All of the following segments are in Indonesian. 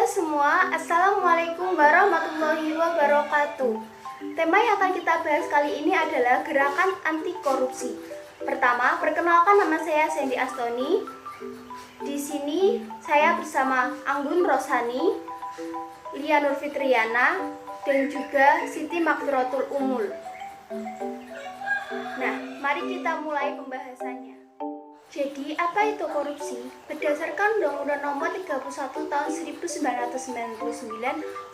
semua, Assalamualaikum warahmatullahi wabarakatuh. Tema yang akan kita bahas kali ini adalah gerakan anti korupsi. Pertama, perkenalkan, nama saya Sandy Astoni. Di sini saya bersama Anggun Rosani, Lia Nurfitriana, dan juga Siti Makfiratul Umul. Nah, mari kita mulai pembahasannya. Jadi, apa itu korupsi? Berdasarkan Undang-Undang Nomor 31 Tahun 1999,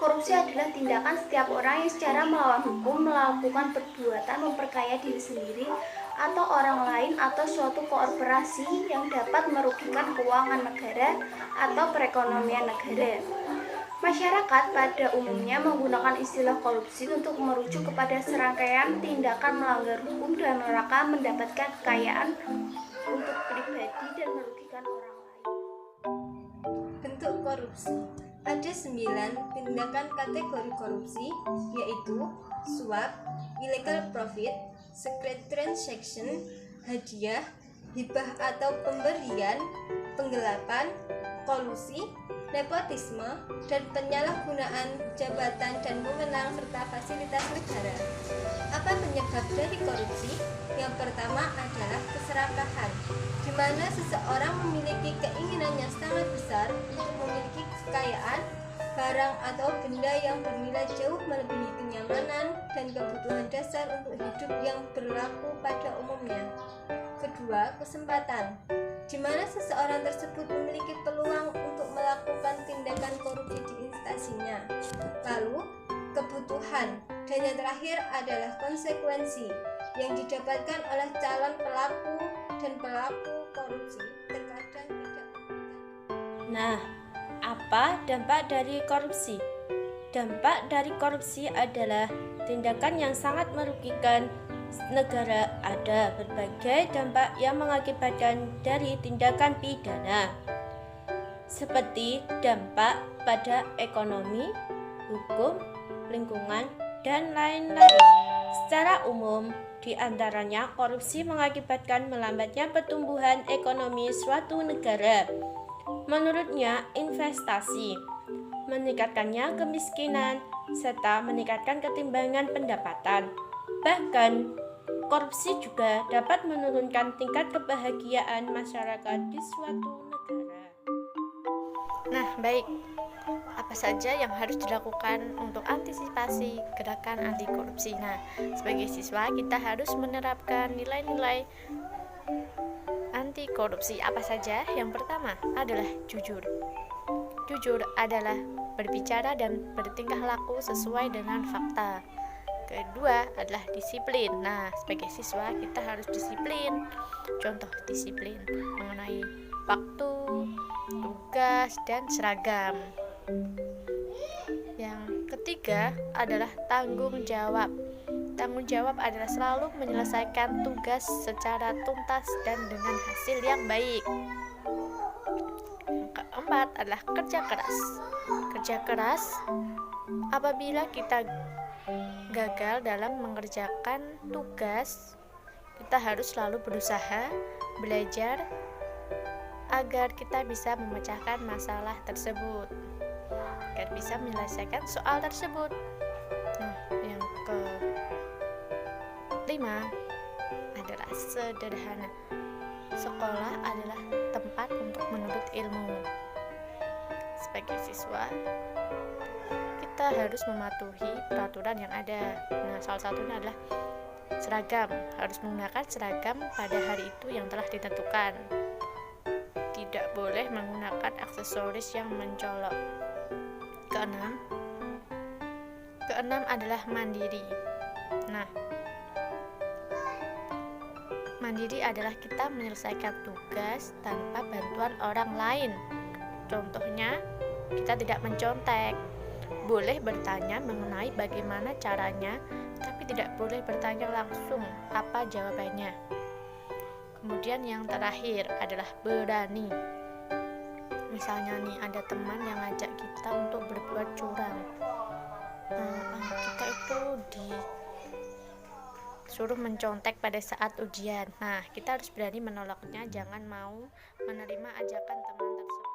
korupsi adalah tindakan setiap orang yang secara melawan hukum melakukan perbuatan memperkaya diri sendiri atau orang lain atau suatu korporasi yang dapat merugikan keuangan negara atau perekonomian negara. Masyarakat pada umumnya menggunakan istilah korupsi untuk merujuk kepada serangkaian tindakan melanggar hukum dalam rangka mendapatkan kekayaan untuk pribadi dan merugikan orang lain. Bentuk korupsi. Ada 9 tindakan kategori korupsi, yaitu suap, illegal profit, secret transaction, hadiah, hibah atau pemberian, penggelapan, kolusi, nepotisme, dan penyalahgunaan jabatan dan wewenang serta fasilitas negara. Apa penyebab dari korupsi? Yang pertama adalah keserakahan, di mana seseorang memiliki keinginan yang sangat besar untuk memiliki kekayaan, barang atau benda yang bernilai jauh melebihi kenyamanan dan kebutuhan dasar untuk hidup yang berlaku pada umumnya. Kedua, kesempatan, di mana seseorang tersebut memiliki peluang untuk melakukan tindakan korupsi di instansinya. Lalu, kebutuhan, dan yang terakhir adalah konsekuensi yang didapatkan oleh calon pelaku dan pelaku korupsi terkadang tidak. Nah, apa dampak dari korupsi? Dampak dari korupsi adalah tindakan yang sangat merugikan negara. Ada berbagai dampak yang mengakibatkan dari tindakan pidana, seperti dampak pada ekonomi, hukum, lingkungan, dan lain-lain. Secara umum, di antaranya korupsi mengakibatkan melambatnya pertumbuhan ekonomi suatu negara. Menurutnya, investasi, meningkatkannya kemiskinan, serta meningkatkan ketimbangan pendapatan. Bahkan, korupsi juga dapat menurunkan tingkat kebahagiaan masyarakat di suatu negara. Nah, baik. Apa saja yang harus dilakukan untuk antisipasi gerakan anti korupsi? Nah, sebagai siswa kita harus menerapkan nilai-nilai anti korupsi. Apa saja? Yang pertama adalah jujur. Jujur adalah berbicara dan bertingkah laku sesuai dengan fakta. Kedua adalah disiplin. Nah, sebagai siswa kita harus disiplin. Contoh disiplin mengenai waktu, tugas, dan seragam. Yang ketiga adalah tanggung jawab. Tanggung jawab adalah selalu menyelesaikan tugas secara tuntas dan dengan hasil yang baik. Yang keempat adalah kerja keras. Kerja keras apabila kita gagal dalam mengerjakan tugas, kita harus selalu berusaha belajar agar kita bisa memecahkan masalah tersebut, agar bisa menyelesaikan soal tersebut. Nah, yang kelima adalah sederhana. Sekolah adalah tempat untuk menuntut ilmu. Sebagai siswa, kita harus mematuhi peraturan yang ada. Nah, salah satunya adalah seragam. Harus menggunakan seragam pada hari itu yang telah ditentukan. Tidak boleh menggunakan aksesoris yang mencolok. Keenam adalah mandiri. Nah, mandiri adalah kita menyelesaikan tugas tanpa bantuan orang lain. Contohnya, kita tidak mencontek. Boleh bertanya mengenai bagaimana caranya, tapi tidak boleh bertanya langsung apa jawabannya. Kemudian yang terakhir adalah berani. Misalnya nih, ada teman yang ngajak kita untuk berbuat curang. Kita itu disuruh mencontek pada saat ujian. Nah, kita harus berani menolaknya, jangan mau menerima ajakan teman tersebut.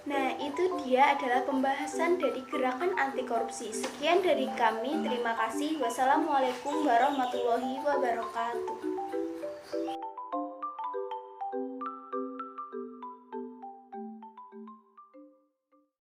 Nah, itu dia adalah pembahasan dari gerakan anti korupsi. Sekian dari kami, terima kasih. Wassalamualaikum warahmatullahi wabarakatuh.